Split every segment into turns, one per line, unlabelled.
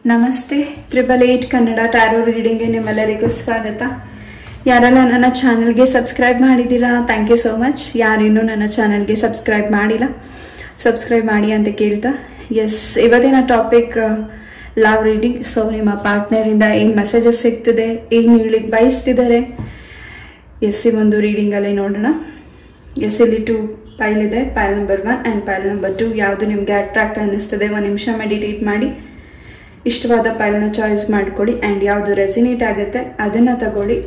ನಮಸ್ತೆ 888 ಕನ್ನಡ ಟ್ಯಾರೋ ರೀಡಿಂಗ್ಗೆ ನಿಮ್ಮೆಲ್ಲರಿಗೂ ಸ್ವಾಗತ. ಯಾರೆಲ್ಲ ನನ್ನ ಚಾನಲ್ಗೆ ಸಬ್ಸ್ಕ್ರೈಬ್ ಮಾಡಿದ್ದೀರಾ ಥ್ಯಾಂಕ್ ಯು ಸೋ ಮಚ್. ಯಾರಿನ್ನೂ ನನ್ನ ಚಾನಲ್ಗೆ ಸಬ್ಸ್ಕ್ರೈಬ್ ಮಾಡಿಲ್ಲ ಸಬ್ಸ್ಕ್ರೈಬ್ ಮಾಡಿ ಅಂತ ಕೇಳ್ತಾ ಎಸ್ ಇವತ್ತಿನ ಟಾಪಿಕ್ ಲವ್ ರೀಡಿಂಗ್. ಸೊ ನಿಮ್ಮ ಪಾರ್ಟ್ನರಿಂದ ಏನು ಮೆಸೇಜಸ್ ಸಿಗ್ತಿದೆ, ಏನು ಹೇಳಲಿಕ್ಕೆ ಬಯಸ್ತಿದ್ದಾರೆ, ಎಸ್ ಈ ಒಂದು ರೀಡಿಂಗಲ್ಲಿ ನೋಡೋಣ. ಎಸ್ ಇಲ್ಲಿ 2 ಪೈಲ್ ಇದೆ, ಪೈಲ್ ನಂಬರ್ 1 ಆ್ಯಂಡ್ ಪೈಲ್ ನಂಬರ್ 2. ಯಾವುದು ನಿಮಗೆ ಅಟ್ರಾಕ್ಟ್ ಅನ್ನಿಸ್ತದೆ 1 ನಿಮಿಷ ಮೆಡಿಟೇಟ್ ಮಾಡಿ ಇಷ್ಟವಾದ ಪೈಲ್ನ ಚಾಯ್ಸ್ ಮಾಡ್ಕೊಳ್ಳಿ ಆ್ಯಂಡ್ ಯಾವುದು ರೆಸಿನೇಟ್ ಆಗುತ್ತೆ ಅದನ್ನು ತಗೊಳ್ಳಿ.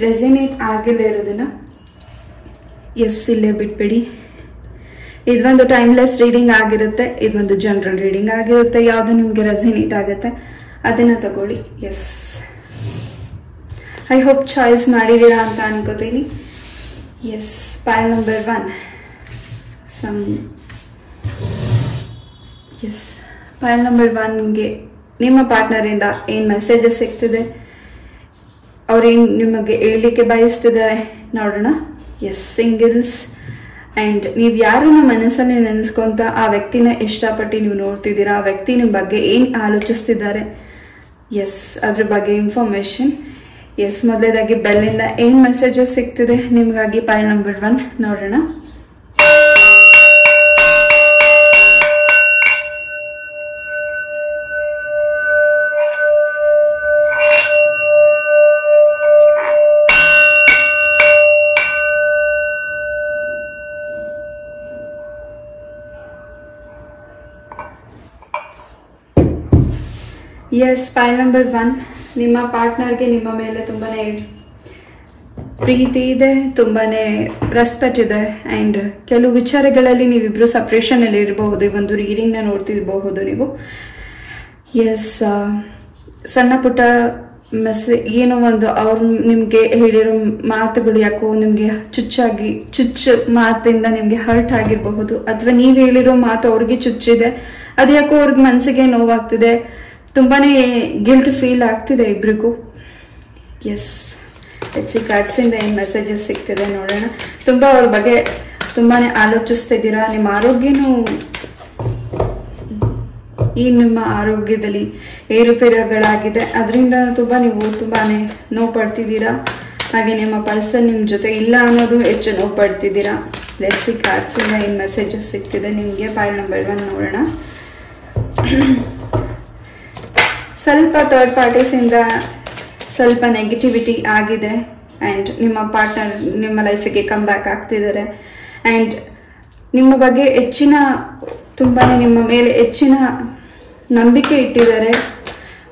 ರೆಸಿನೇಟ್ ಆಗಿಲ್ಲದೆ ಇರೋದನ್ನು ಎಸ್ ಇಲ್ಲೇ ಬಿಟ್ಬಿಡಿ. ಇದೊಂದು ಟೈಮ್ಲೆಸ್ ರೀಡಿಂಗ್ ಆಗಿರುತ್ತೆ, ಇದೊಂದು ಜನರಲ್ ರೀಡಿಂಗ್ ಆಗಿರುತ್ತೆ. ಯಾವುದು ನಿಮಗೆ ರೆಸಿನೇಟ್ ಆಗುತ್ತೆ ಅದನ್ನು ತಗೊಳ್ಳಿ. ಎಸ್ ಐ ಹೋಪ್ ಚಾಯ್ಸ್ ಮಾಡಿದ್ದೀರಾ ಅಂತ ಅನ್ಕೋತೀನಿ. Yes pile number 1 yes pile number 1ಗೆ ನಿಮ್ಮ ಪಾರ್ಟ್ನರಿಂದ ಏನು ಮೆಸೇಜಸ್ ಸಿಗ್ತಿದೆ, ಅವ್ರೇನು ನಿಮಗೆ ಹೇಳಲಿಕ್ಕೆ ಬಯಸ್ತಿದ್ದಾರೆ ನೋಡೋಣ. ಎಸ್ ಸಿಂಗಲ್ಸ್ ಆ್ಯಂಡ್ ನೀವು ಯಾರನ್ನ ಮನಸ್ಸಲ್ಲಿ ನೆನೆಸ್ಕೊಂತ ಆ ವ್ಯಕ್ತಿನ ಇಷ್ಟಪಟ್ಟು ನೀವು ನೋಡ್ತಿದ್ದೀರಾ, ಆ ವ್ಯಕ್ತಿ ನಿಮ್ಮ ಬಗ್ಗೆ ಏನು ಆಲೋಚಿಸ್ತಿದ್ದಾರೆ, ಎಸ್ ಅದ್ರ ಬಗ್ಗೆ ಇನ್ಫಾರ್ಮೇಶನ್. ಎಸ್ ಮೊದಲೇದಾಗಿ ಬೆಲ್ಲಿಂದ ಏನು ಮೆಸೇಜಸ್ ಸಿಗ್ತಿದೆ ನಿಮಗಾಗಿ ಪೈಲ್ ನಂಬರ್ 1 ನೋಡೋಣ. ಎಸ್ ಪೈಲ್ ನಂಬರ್ 1 ನಿಮ್ಮ ಪಾರ್ಟ್ನರ್ಗೆ ನಿಮ್ಮ ಮೇಲೆ ತುಂಬಾನೇ ಪ್ರೀತಿ ಇದೆ, ತುಂಬಾನೇ ರೆಸ್ಪೆಕ್ಟ್ ಇದೆ ಆ್ಯಂಡ್ ಕೆಲವು ವಿಚಾರಗಳಲ್ಲಿ ನೀವಿಬ್ರು ಸಪ್ರೇಷನಲ್ಲಿ ಇರಬಹುದು. ಈ ಒಂದು ರೀಡಿಂಗ್ನ ನೋಡ್ತಿರಬಹುದು ನೀವು. ಎಸ್ ಸಣ್ಣ ಪುಟ್ಟ ಏನೋ ಒಂದು ಅವ್ರು ನಿಮಗೆ ಹೇಳಿರೋ ಮಾತುಗಳು ಯಾಕೋ ನಿಮಗೆ ಚುಚ್ಚು ಮಾತಿಂದ ನಿಮಗೆ ಹರ್ಟ್ ಆಗಿರಬಹುದು, ಅಥವಾ ನೀವು ಹೇಳಿರೋ ಮಾತು ಅವ್ರಿಗೆ ಚುಚ್ಚಿದೆ, ಅದು ಯಾಕೋ ಅವ್ರಿಗೆ ಮನಸ್ಸಿಗೆ ನೋವಾಗ್ತಿದೆ, ತುಂಬಾನೇ ಗಿಲ್ಟ್ ಫೀಲ್ ಆಗ್ತಿದೆ ಇಬ್ರಿಗೂ. ಎಸ್ ಎಚ್ ಕಾರ್ಡ್ಸಿಂದ ಏನು ಮೆಸೇಜಸ್ ಸಿಗ್ತಿದೆ ನೋಡೋಣ. ತುಂಬ ಅವ್ರ ಬಗ್ಗೆ ತುಂಬಾನೇ ಆಲೋಚಿಸ್ತಿದ್ದೀರಾ. ನಿಮ್ಮ ಆರೋಗ್ಯನೂ ನಿಮ್ಮ ಆರೋಗ್ಯದಲ್ಲಿ ಏರುಪೇರುಗಳಾಗಿದೆ, ಅದರಿಂದ ನೀವು ತುಂಬಾನೇ ನೋವು ಪಡ್ತಿದ್ದೀರಾ. ಹಾಗೆ ನಿಮ್ಮ ಪರ್ಸನ್ ನಿಮ್ಮ ಜೊತೆ ಇಲ್ಲ ಅನ್ನೋದು ಹೆಚ್ಚು ನೋವು ಪಡ್ತಿದ್ದೀರಾ. ಲೆಟ್ಸ್ ಸಿ ಕಾರ್ಡ್ಸಿಂದ ಏನು ಮೆಸೇಜಸ್ ಸಿಗ್ತಿದೆ ನಿಮಗೆ ಪೈಲ್ ನಂಬರ್ 1 ನೋಡೋಣ. ಸ್ವಲ್ಪ ಥರ್ಡ್ ಪಾರ್ಟೀಸಿಂದ ಸ್ವಲ್ಪ ನೆಗೆಟಿವಿಟಿ ಆಗಿದೆ ಆ್ಯಂಡ್ ನಿಮ್ಮ ಪಾರ್ಟ್ನರ್ ನಿಮ್ಮ ಲೈಫಿಗೆ ಕಮ್ ಬ್ಯಾಕ್ ಆಗ್ತಿದ್ದಾರೆ ಆ್ಯಂಡ್ ನಿಮ್ಮ ಬಗ್ಗೆ ತುಂಬಾ ನಿಮ್ಮ ಮೇಲೆ ಹೆಚ್ಚಿನ ನಂಬಿಕೆ ಇಟ್ಟಿದ್ದಾರೆ.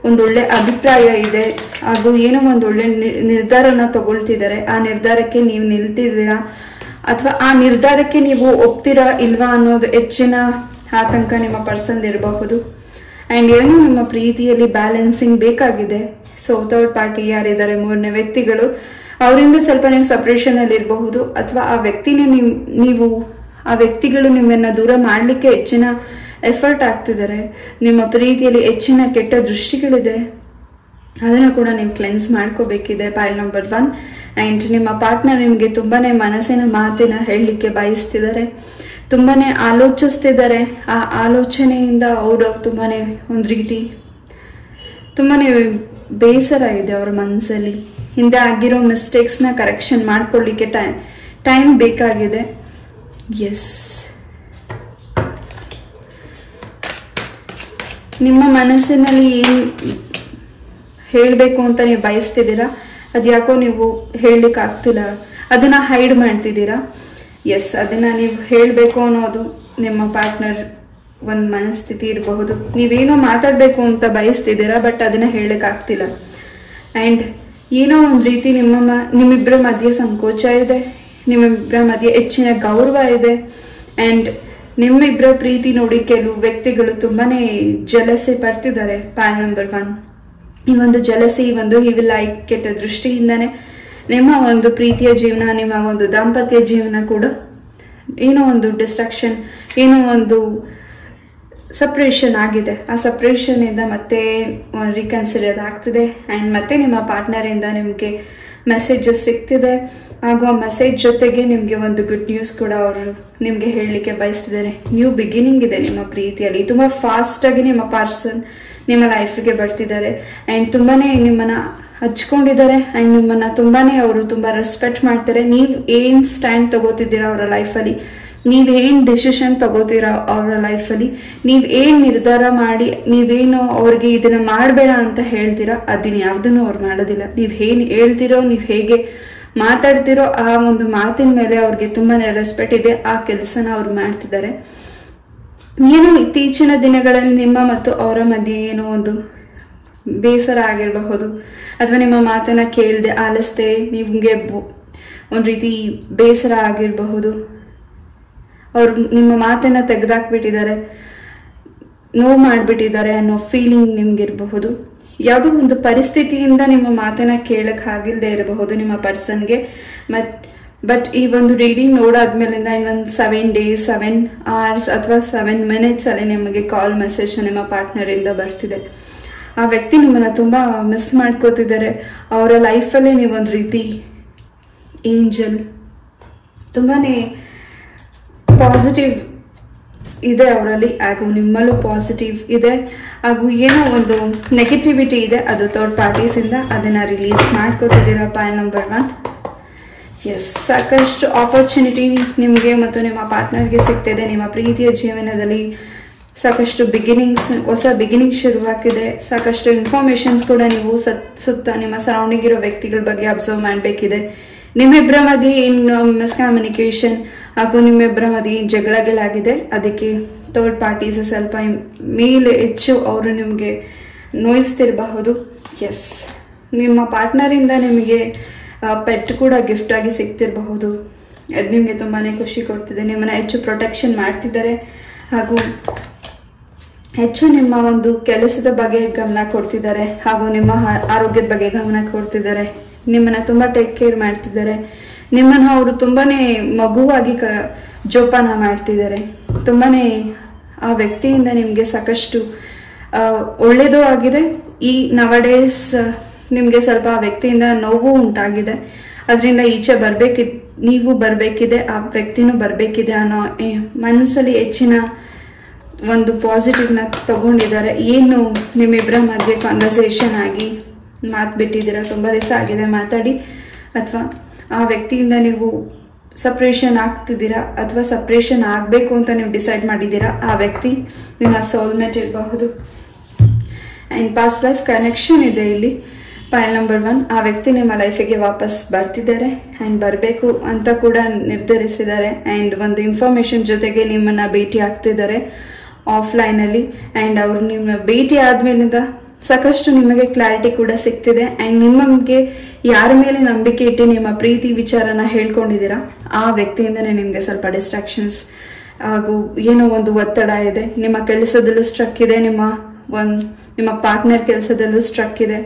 ಒಂದೊಳ್ಳೆ ಅಭಿಪ್ರಾಯ ಇದೆ ಹಾಗೂ ಏನೋ ಒಂದೊಳ್ಳೆ ನಿರ್ಧಾರನ ತಗೊಳ್ತಿದ್ದಾರೆ. ಆ ನಿರ್ಧಾರಕ್ಕೆ ನೀವು ನಿಲ್ತಿದ್ದೀರಾ ಅಥವಾ ಆ ನಿರ್ಧಾರಕ್ಕೆ ನೀವು ಒಪ್ತೀರಾ ಇಲ್ವಾ ಅನ್ನೋದು ಹೆಚ್ಚಿನ ಆತಂಕ ನಿಮ್ಮ ಪರ್ಸನ್ ಇರಬಹುದು. ಆ್ಯಂಡ್ ಏನೋ ನಿಮ್ಮ ಪ್ರೀತಿಯಲ್ಲಿ ಬ್ಯಾಲೆನ್ಸಿಂಗ್ ಬೇಕಾಗಿದೆ. ಸೊ ಥರ್ಡ್ ಪಾರ್ಟಿ ಯಾರಿದ್ದಾರೆ, 3ನೇ ವ್ಯಕ್ತಿಗಳು, ಅವರಿಂದ ಸ್ವಲ್ಪ ನೀವು ಸಪ್ರೇಷನಲ್ಲಿ ಇರಬಹುದು ಅಥವಾ ಆ ವ್ಯಕ್ತಿನ ಆ ವ್ಯಕ್ತಿಗಳು ನಿಮ್ಮನ್ನು ದೂರ ಮಾಡಲಿಕ್ಕೆ ಹೆಚ್ಚಿನ ಎಫರ್ಟ್ ಆಗ್ತಿದ್ದಾರೆ. ನಿಮ್ಮ ಪ್ರೀತಿಯಲ್ಲಿ ಹೆಚ್ಚಿನ ಕೆಟ್ಟ ದೃಷ್ಟಿಗಳಿದೆ, ಅದನ್ನು ಕೂಡ ನೀವು ಕ್ಲೆನ್ಸ್ ಮಾಡ್ಕೋಬೇಕಿದೆ ಪೈಲ್ ನಂಬರ್ 1. ಆ್ಯಂಡ್ ನಿಮ್ಮ ಪಾರ್ಟ್ನರ್ ನಿಮಗೆ ತುಂಬಾನೇ ಮನಸ್ಸಿನ ಮಾತಿನ ಹೇಳಲಿಕ್ಕೆ ಬಯಸ್ತಿದ್ದಾರೆ, ತುಂಬಾನೇ ಆಲೋಚಿಸ್ತಿದ್ದಾರೆ. ಆ ಆಲೋಚನೆಯಿಂದ ಅವರು ತುಂಬಾನೇ ಒಂದು ರೀತಿ ತುಂಬಾನೇ ಬೇಸರ ಇದೆ ಅವರ ಮನಸ್ಸಲ್ಲಿ. ಹಿಂದೆ ಆಗಿರೋ ಮಿಸ್ಟೇಕ್ಸ್ನ ಕರೆಕ್ಷನ್ ಮಾಡ್ಕೊಳ್ಳಿಕ್ಕೆ ಟೈಮ್ ಬೇಕಾಗಿದೆ. ಎಸ್ ನಿಮ್ಮ ಮನಸ್ಸಿನಲ್ಲಿ ಏನು ಹೇಳಬೇಕು ಅಂತ ನೀವು ಬಯಸ್ತಿದ್ದೀರಾ, ಅದು ಯಾಕೋ ನೀವು ಹೇಳಲಿಕ್ಕೆ ಆಗ್ತಿಲ್ಲ, ಅದನ್ನ ಹೈಡ್ ಮಾಡ್ತಿದ್ದೀರಾ. ಎಸ್ ಅದನ್ನು ನೀವು ಹೇಳಬೇಕು ಅನ್ನೋದು ನಿಮ್ಮ ಪಾರ್ಟ್ನರ್ ಒಂದು ಮನಸ್ಥಿತಿ ಇರಬಹುದು. ನೀವೇನೋ ಮಾತಾಡಬೇಕು ಅಂತ ಬಯಸ್ತಿದ್ದೀರಾ, ಬಟ್ ಅದನ್ನು ಹೇಳೋಕ್ಕಾಗ್ತಿಲ್ಲ. ಆ್ಯಂಡ್ ಏನೋ ಒಂದು ರೀತಿ ನಿಮ್ಮಿಬ್ಬರ ಮಧ್ಯೆ ಸಂಕೋಚ ಇದೆ, ನಿಮ್ಮಿಬ್ಬರ ಮಧ್ಯೆ ಹೆಚ್ಚಿನ ಗೌರವ ಇದೆ. ಆ್ಯಂಡ್ ನಿಮ್ಮಿಬ್ಬರ ಪ್ರೀತಿ ನೋಡಿ ಕೆಲವು ವ್ಯಕ್ತಿಗಳು ತುಂಬಾನೇ ಜಲಸಿ ಪಡ್ತಿದ್ದಾರೆ. ಪೈಲ್ ನಂಬರ್ 1 ಈ ಒಂದು ಜಲಸಿ, ಈ ಒಂದು ಕೆಟ್ಟ ದೃಷ್ಟಿಯಿಂದನೇ ನಿಮ್ಮ ಒಂದು ಪ್ರೀತಿಯ ಜೀವನ, ನಿಮ್ಮ ಒಂದು ದಾಂಪತ್ಯ ಜೀವನ ಕೂಡ ಏನೋ ಒಂದು ಡಿಸ್ಟ್ರಾಕ್ಷನ್, ಏನೋ ಒಂದು ಸಪ್ರೇಷನ್ ಆಗಿದೆ. ಆ ಸಪ್ರೇಷನ್ ಇಂದ ಮತ್ತೆ ರೀಕನ್ಸಿಡರ್ ಆಗ್ತಿದೆ ಆ್ಯಂಡ್ ಮತ್ತೆ ನಿಮ್ಮ ಪಾರ್ಟ್ನರಿಂದ ನಿಮಗೆ ಮೆಸೇಜಸ್ ಸಿಗ್ತಿದೆ. ಹಾಗೂ ಆ ಮೆಸೇಜ್ ಜೊತೆಗೆ ನಿಮಗೆ ಒಂದು ಗುಡ್ ನ್ಯೂಸ್ ಕೂಡ ಅವರು ನಿಮಗೆ ಹೇಳಲಿಕ್ಕೆ ಬಯಸ್ತಿದ್ದಾರೆ. ನ್ಯೂ ಬಿಗಿನಿಂಗ್ ಇದೆ ನಿಮ್ಮ ಪ್ರೀತಿಯಲ್ಲಿ. ತುಂಬ ಫಾಸ್ಟಾಗಿ ನಿಮ್ಮ ಪರ್ಸನ್ ನಿಮ್ಮ ಲೈಫಿಗೆ ಬರ್ತಿದ್ದಾರೆ ಆ್ಯಂಡ್ ತುಂಬಾ ನಿಮ್ಮನ್ನು ಹಚ್ಕೊಂಡಿದ್ದಾರೆ ಆ್ಯಂಡ್ ನಿಮ್ಮನ್ನು ಅವರು ತುಂಬ ರೆಸ್ಪೆಕ್ಟ್ ಮಾಡ್ತಾರೆ. ನೀವು ಏನು ಸ್ಟ್ಯಾಂಡ್ ತಗೋತಿದ್ದೀರಾ ಅವರ ಲೈಫಲ್ಲಿ, ನೀವೇನು ಡಿಸಿಷನ್ ತಗೋತೀರಾ ಅವರ ಲೈಫಲ್ಲಿ, ನೀವೇನು ನಿರ್ಧಾರ ಮಾಡಿ ನೀವೇನು ಅವ್ರಿಗೆ ಇದನ್ನು ಮಾಡಬೇಡ ಅಂತ ಹೇಳ್ತೀರಾ ಅದನ್ನ ಯಾವುದನ್ನು ಅವ್ರು ಮಾಡೋದಿಲ್ಲ. ನೀವು ಏನು ಹೇಳ್ತೀರೋ, ನೀವು ಹೇಗೆ ಮಾತಾಡ್ತಿರೋ ಆ ಒಂದು ಮಾತಿನ ಮೇಲೆ ಅವ್ರಿಗೆ ತುಂಬಾ ರೆಸ್ಪೆಕ್ಟ್ ಇದೆ. ಆ ಕೆಲಸನ ಅವ್ರು ಮಾಡ್ತಿದ್ದಾರೆ. ಏನು ಇತ್ತೀಚಿನ ದಿನಗಳಲ್ಲಿ ನಿಮ್ಮ ಮತ್ತು ಅವರ ಮಧ್ಯೆ ಏನೋ ಒಂದು ಬೇಸರ ಆಗಿರಬಹುದು, ಅಥವಾ ನಿಮ್ಮ ಮಾತನ್ನ ಕೇಳದೆ ಆಲಿಸ್ದೆ ನಿಮಗೆ ಒಂದು ರೀತಿ ಬೇಸರ ಆಗಿರಬಹುದು. ಅವ್ರು ನಿಮ್ಮ ಮಾತನ್ನ ತೆಗೆದಾಕ್ಬಿಟ್ಟಿದ್ದಾರೆ, ನೋವು ಮಾಡಿಬಿಟ್ಟಿದ್ದಾರೆ ಅನ್ನೋ ಫೀಲಿಂಗ್ ನಿಮ್ಗಿರಬಹುದು. ಯಾವುದೋ ಒಂದು ಪರಿಸ್ಥಿತಿಯಿಂದ ನಿಮ್ಮ ಮಾತನ್ನ ಕೇಳಕ್ ಆಗಿಲ್ಲದೆ ಇರಬಹುದು ನಿಮ್ಮ ಪರ್ಸನ್ಗೆ. ಬಟ್ ಈ ಒಂದು ರೀಡಿಂಗ್ ನೋಡಾದ್ಮೇಲಿಂದ ಇನ್ನೊಂದು 7 days 7 hours ಅಥವಾ 7 minutes ಅಲ್ಲಿ ನಿಮಗೆ ಕಾಲ್ ಮೆಸೇಜ್ ನಿಮ್ಮ ಪಾರ್ಟ್ನರ್ ಇಂದ ಬರ್ತಿದೆ. ಆ ವ್ಯಕ್ತಿ ನಿಮ್ಮನ್ನ ತುಂಬಾ ಮಿಸ್ ಮಾಡ್ಕೋತಿದ್ದಾರೆ. ಅವರ ಲೈಫಲ್ಲೇ ನೀವೊಂದು ರೀತಿ ಏಂಜಲ್, ತುಂಬಾನೇ ಪಾಸಿಟಿವ್ ಇದೆ ಅವರಲ್ಲಿ, ಹಾಗೂ ನಿಮ್ಮಲ್ಲೂ ಪಾಸಿಟಿವ್ ಇದೆ, ಹಾಗೂ ಏನೋ ಒಂದು ನೆಗೆಟಿವಿಟಿ ಇದೆ, ಅದು ಥರ್ಡ್ ಪಾರ್ಟೀಸಿಂದ ಅದನ್ನು ರಿಲೀಸ್ ಮಾಡ್ಕೋತಿದ್ದೀರಾ. Point number 1. ಎಸ್, ಸಾಕಷ್ಟು ಆಪರ್ಚುನಿಟಿ ನಿಮಗೆ ಮತ್ತು ನಿಮ್ಮ ಪಾರ್ಟ್ನರ್ಗೆ ಸಿಗ್ತಿದೆ. ನಿಮ್ಮ ಪ್ರೀತಿಯ ಜೀವನದಲ್ಲಿ ಸಾಕಷ್ಟು ಹೊಸ ಬಿಗಿನಿಂಗ್ ಶುರುವಾಗಿದೆ. ಸಾಕಷ್ಟು ಇನ್ಫಾರ್ಮೇಷನ್ಸ್ ಕೂಡ ನೀವು ಸುತ್ತ ನಿಮ್ಮ ಸರೌಂಡಿಂಗ್ ಇರೋ ವ್ಯಕ್ತಿಗಳ ಬಗ್ಗೆ ಅಬ್ಸರ್ವ್ ಮಾಡಬೇಕಿದೆ. ನಿಮ್ಮಿಬ್ಬರ ಮಧ್ಯೆ ಇನ್ನು ಮಿಸ್ಕಮ್ಯುನಿಕೇಶನ್ ಹಾಗೂ ನಿಮ್ಮಿಬ್ಬರ ಮಧ್ಯೆ ಜಗಳಗಳಾಗಿದೆ. ಅದಕ್ಕೆ ಥರ್ಡ್ ಪಾರ್ಟೀಸ್ ಸ್ವಲ್ಪ ಮೇಲೆ ಹೆಚ್ಚು ಅವರು ನಿಮಗೆ ನೋಯಿಸ್ತಿರಬಹುದು. ಎಸ್, ನಿಮ್ಮ ಪಾರ್ಟ್ನರಿಂದ ನಿಮಗೆ ಪೆಟ್ ಕೂಡ ಗಿಫ್ಟ್ ಆಗಿ ಸಿಗ್ತಿರಬಹುದು. ಅದು ನಿಮಗೆ ತುಂಬಾ ಖುಷಿ ಕೊಡ್ತಿದೆ. ನಿಮ್ಮನ್ನು ಹೆಚ್ಚು ಪ್ರೊಟೆಕ್ಷನ್ ಮಾಡ್ತಿದ್ದಾರೆ, ಹಾಗೂ ಹೆಚ್ಚು ನಿಮ್ಮ ಒಂದು ಕೆಲಸದ ಬಗ್ಗೆ ಗಮನ ಕೊಡ್ತಿದ್ದಾರೆ, ಹಾಗೂ ನಿಮ್ಮ ಆರೋಗ್ಯದ ಬಗ್ಗೆ ಗಮನ ಕೊಡ್ತಿದ್ದಾರೆ. ನಿಮ್ಮನ್ನು ತುಂಬ ಟೇಕ್ ಕೇರ್ ಮಾಡ್ತಿದ್ದಾರೆ. ನಿಮ್ಮನ್ನು ಅವರು ತುಂಬಾನೇ ಮಗುವಾಗಿ ಜೋಪಾನ ಮಾಡ್ತಿದ್ದಾರೆ. ತುಂಬಾನೇ ಆ ವ್ಯಕ್ತಿಯಿಂದ ನಿಮಗೆ ಸಾಕಷ್ಟು ಒಳ್ಳೇದೂ ಆಗಿದೆ. ಈ ನವಡೇಸ್ ನಿಮಗೆ ಸ್ವಲ್ಪ ಆ ವ್ಯಕ್ತಿಯಿಂದ ನೋವು ಉಂಟಾಗಿದೆ. ಅದರಿಂದ ಈಚೆ ನೀವು ಬರಬೇಕಿದೆ, ಆ ವ್ಯಕ್ತಿನೂ ಬರಬೇಕಿದೆ ಅನ್ನೋ ಮನಸ್ಸಲ್ಲಿ ಹೆಚ್ಚಿನ ಒಂದು ಪಾಸಿಟಿವ್ನ ತಗೊಂಡಿದ್ದಾರೆ. ಏನು ನಿಮ್ಮಿಬ್ಬರ ಮಧ್ಯೆ ಕಾನ್ವರ್ಸೇಷನ್ ಆಗಿ ಮಾತು ಬಿಟ್ಟಿದ್ದೀರಾ, ತುಂಬ ದಿವಸ ಆಗಿದೆ ಮಾತಾಡಿ, ಅಥವಾ ಆ ವ್ಯಕ್ತಿಯಿಂದ ನೀವು ಸಪ್ರೇಷನ್ ಆಗ್ತಿದ್ದೀರಾ, ಅಥವಾ ಸಪ್ರೇಷನ್ ಆಗಬೇಕು ಅಂತ ನೀವು ಡಿಸೈಡ್ ಮಾಡಿದ್ದೀರಾ. ಆ ವ್ಯಕ್ತಿ ನಿಮ್ಮ ಸೋಲ್ಮೇಟ್ ಇರಬಹುದು. ಆ್ಯಂಡ್ ಪಾಸ್ಟ್ ಲೈಫ್ ಕನೆಕ್ಷನ್ ಇದೆ ಇಲ್ಲಿ. ಪಾಯಿಂಟ್ ನಂಬರ್ 1, ಆ ವ್ಯಕ್ತಿ ನಿಮ್ಮ ಲೈಫಿಗೆ ವಾಪಸ್ ಬರ್ತಿದ್ದಾರೆ ಆ್ಯಂಡ್ ಬರಬೇಕು ಅಂತ ಕೂಡ ನಿರ್ಧರಿಸಿದ್ದಾರೆ. ಆ್ಯಂಡ್ ಒಂದು ಇನ್ಫಾರ್ಮೇಷನ್ ಜೊತೆಗೆ ನಿಮ್ಮನ್ನು ಭೇಟಿ ಆಗ್ತಿದ್ದಾರೆ ಆಫ್ಲೈನಲ್ಲಿ. ಆ್ಯಂಡ್ ಅವರು ನಿಮ್ಮ ಭೇಟಿ ಆದಮೇಲಿಂದ ಸಾಕಷ್ಟು ನಿಮಗೆ ಕ್ಲಾರಿಟಿ ಕೂಡ ಸಿಗ್ತಿದೆ. ಆ್ಯಂಡ್ ನಿಮಗೆ ಯಾರ ಮೇಲೆ ನಂಬಿಕೆ ಇಟ್ಟು ನಿಮ್ಮ ಪ್ರೀತಿ ವಿಚಾರನ ಹೇಳ್ಕೊಂಡಿದ್ದೀರಾ, ಆ ವ್ಯಕ್ತಿಯಿಂದನೇ ನಿಮಗೆ ಸ್ವಲ್ಪ ಡಿಸ್ಟ್ರಾಕ್ಷನ್ಸ್ ಹಾಗೂ ಏನೋ ಒಂದು ಒತ್ತಡ ಇದೆ. ನಿಮ್ಮ ಕೆಲಸದಲ್ಲೂ ಸ್ಟ್ರಕ್ ಇದೆ, ನಿಮ್ಮ ಪಾರ್ಟ್ನರ್ ಕೆಲಸದಲ್ಲೂ ಸ್ಟ್ರಕ್ ಇದೆ.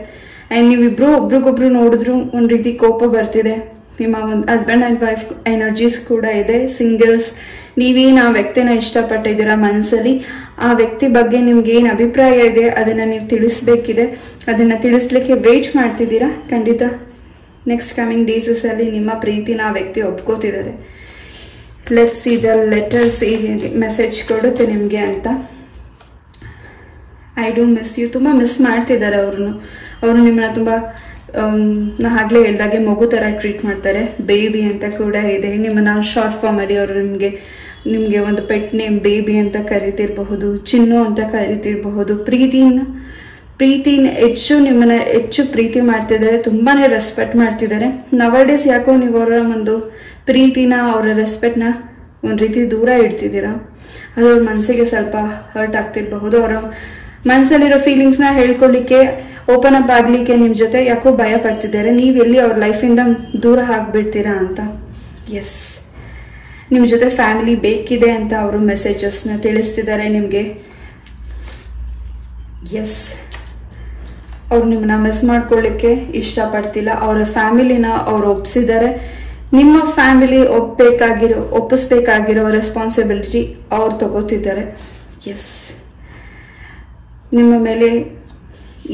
ಆ್ಯಂಡ್ ನೀವಿಬ್ರು ಒಬ್ರಿಗೊಬ್ರು ನೋಡಿದ್ರು ಒಂದು ರೀತಿ ಕೋಪ ಬರ್ತಿದೆ. ನಿಮ್ಮ ಒಂದು ಹಸ್ಬೆಂಡ್ ಆ್ಯಂಡ್ ವೈಫ್ ಎನರ್ಜೀಸ್ ಕೂಡ ಇದೆ. ಸಿಂಗಲ್ಸ್, ನೀವೇನು ಆ ವ್ಯಕ್ತಿನ ಇಷ್ಟಪಟ್ಟಿದ್ದೀರಾ ಮನಸ್ಸಲ್ಲಿ, ಆ ವ್ಯಕ್ತಿ ಬಗ್ಗೆ ನಿಮ್ಗೆ ಏನು ಅಭಿಪ್ರಾಯ ಇದೆ ಅದನ್ನು ನೀವು ತಿಳಿಸ್ಬೇಕಿದೆ. ಅದನ್ನು ತಿಳಿಸ್ಲಿಕ್ಕೆ ವೇಟ್ ಮಾಡ್ತಿದ್ದೀರಾ. ಖಂಡಿತ ನೆಕ್ಸ್ಟ್ ಕಮಿಂಗ್ ಡೇಸಲ್ಲಿ ನಿಮ್ಮ ಪ್ರೀತಿನ ಆ ವ್ಯಕ್ತಿ ಒಪ್ಕೋತಿದ್ದಾರೆ. Let's see the letters message ಕೊಡುತ್ತೆ ನಿಮಗೆ ಅಂತ. ಐ ಡೂ ಮಿಸ್ ಯು, ತುಂಬ ಮಿಸ್ ಮಾಡ್ತಿದ್ದಾರೆ ಅವರು ನಿಮ್ಮನ್ನ ತುಂಬ ನಾ ಆಗಲೇ ಹೇಳ್ದಾಗೆ ಮಗು ಥರ ಟ್ರೀಟ್ ಮಾಡ್ತಾರೆ. ಬೇಬಿ ಅಂತ ಕೂಡ ಇದೆ. ನಿಮ್ಮನ್ನ ಶಾರ್ಟ್ ಫಾರ್ಮಲ್ಲಿ ಅವರು ನಿಮಗೆ ಒಂದು ಪೆಟ್ ನೇಮ್ ಬೇಬಿ ಅಂತ ಕರಿತಿರಬಹುದು, ಚಿನ್ನು ಅಂತ ಕರಿತಿರಬಹುದು. ಪ್ರೀತಿನ ನಿಮ್ಮನ್ನ ಹೆಚ್ಚು ಪ್ರೀತಿ ಮಾಡ್ತಿದ್ದಾರೆ, ತುಂಬಾ ರೆಸ್ಪೆಕ್ಟ್ ಮಾಡ್ತಿದ್ದಾರೆ. ನವಡೇಸ್ ಯಾಕೋ ನೀವು ಅವರ ಒಂದು ಪ್ರೀತಿನ, ಅವರ ರೆಸ್ಪೆಕ್ಟ್ನ ಒಂದು ರೀತಿ ದೂರ ಇಡ್ತಿದ್ದೀರಾ. ಅದು ಅವ್ರ ಮನಸ್ಸಿಗೆ ಸ್ವಲ್ಪ ಹರ್ಟ್ ಆಗ್ತಿರಬಹುದು. ಅವರ ಮನಸ್ಸಲ್ಲಿರೋ ಫೀಲಿಂಗ್ಸ್ನ ಹೇಳ್ಕೊಳ್ಳಿಕ್ಕೆ, ಓಪನ್ ಅಪ್ ಆಗಲಿಕ್ಕೆ ನಿಮ್ಮ ಜೊತೆ ಯಾಕೋ ಭಯ ಪಡ್ತಿದ್ದಾರೆ. ನೀವೆಲ್ಲಿ ಅವ್ರ ಲೈಫಿಂದ ದೂರ ಆಗ್ಬಿಡ್ತೀರಾ ಅಂತ. ಎಸ್, ನಿಮ್ಮ ಜೊತೆ ಫ್ಯಾಮಿಲಿ ಬೇಕಿದೆ ಅಂತ ಅವರು ಮೆಸೇಜಸ್ನ ತಿಳಿಸ್ತಿದ್ದಾರೆ ನಿಮಗೆ. ಎಸ್, ಅವ್ರು ನಿಮ್ಮನ್ನ ಮಿಸ್ ಮಾಡ್ಕೊಳ್ಳಿಕ್ಕೆ ಇಷ್ಟಪಡ್ತಿಲ್ಲ. ಅವರ ಫ್ಯಾಮಿಲಿನ ಅವ್ರು ಒಪ್ಪಿಸಿದ್ದಾರೆ. ನಿಮ್ಮ ಫ್ಯಾಮಿಲಿ ಒಪ್ಪಿಸ್ಬೇಕಾಗಿರೋ ರೆಸ್ಪಾನ್ಸಿಬಿಲಿಟಿ ಅವ್ರು ತಗೋತಿದ್ದಾರೆ. ಎಸ್, ನಿಮ್ಮ ಮೇಲೆ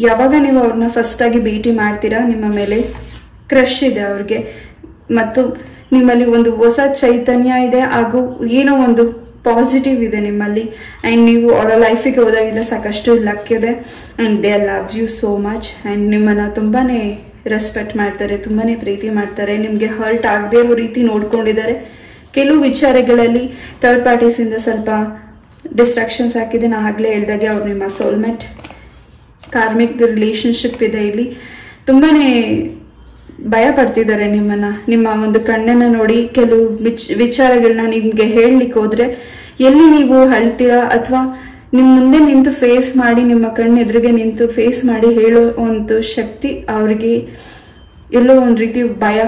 ಯಾವಾಗ ನೀವು ಅವ್ರನ್ನ ಫಸ್ಟಾಗಿ ಭೇಟಿ ಮಾಡ್ತೀರಾ, ನಿಮ್ಮ ಮೇಲೆ ಕ್ರಶ್ ಇದೆ ಅವ್ರಿಗೆ, ಮತ್ತು ನಿಮ್ಮಲ್ಲಿ ಒಂದು ಹೊಸ ಚೈತನ್ಯ ಇದೆ, ಹಾಗೂ ಏನೋ ಒಂದು ಪಾಸಿಟಿವ್ ಇದೆ ನಿಮ್ಮಲ್ಲಿ. ಆ್ಯಂಡ್ ನೀವು ಅವರ ಲೈಫಿಗೆ ಹೋದಾಗಿಂದ ಸಾಕಷ್ಟು ಲಕ್ ಇದೆ. And they love you so much. And ನಿಮ್ಮನ್ನು ತುಂಬಾ ರೆಸ್ಪೆಕ್ಟ್ ಮಾಡ್ತಾರೆ, ತುಂಬಾ ಪ್ರೀತಿ ಮಾಡ್ತಾರೆ. ನಿಮಗೆ ಹರ್ಟ್ ಆಗದೆ ಇರೋ ರೀತಿ ನೋಡ್ಕೊಂಡಿದ್ದಾರೆ. ಕೆಲವು ವಿಚಾರಗಳಲ್ಲಿ ಥರ್ಡ್ ಪಾರ್ಟೀಸಿಂದ ಸ್ವಲ್ಪ ಡಿಸ್ಟ್ರಾಕ್ಷನ್ಸ್ ಹಾಕಿದೆ. ನಾ ಆಗಲೇ ಹೇಳ್ದಾಗೆ ಅವ್ರು ನಿಮ್ಮ ಸೋಲ್ಮೇಟ್. ಕಾರ್ಮಿಕ್ ರಿಲೇಶನ್ಶಿಪ್ ಇದೆ ಇಲ್ಲಿ. ತುಂಬಾ ಭಯ ಪಡ್ತಿದ್ದಾರೆ ನಿಮ್ಮನ್ನು. ನಿಮ್ಮ ಒಂದು ಕಣ್ಣನ್ನು ನೋಡಿ ಕೆಲವು ವಿಚಾರಗಳನ್ನ ನಿಮಗೆ ಹೇಳಲಿಕ್ಕೆ ಹೋದರೆ ಎಲ್ಲಿ ನೀವು ಅಳ್ತೀರಾ ಅಥವಾ ನಿಮ್ಮ ಮುಂದೆ ನಿಂತು ಫೇಸ್ ಮಾಡಿ, ನಿಮ್ಮ ಕಣ್ಣೆದುರಿಗೆ ನಿಂತು ಫೇಸ್ ಮಾಡಿ ಹೇಳೋ ಒಂದು ಶಕ್ತಿ ಅವ್ರಿಗೆ ಎಲ್ಲೋ ಒಂದು ರೀತಿ ಭಯ,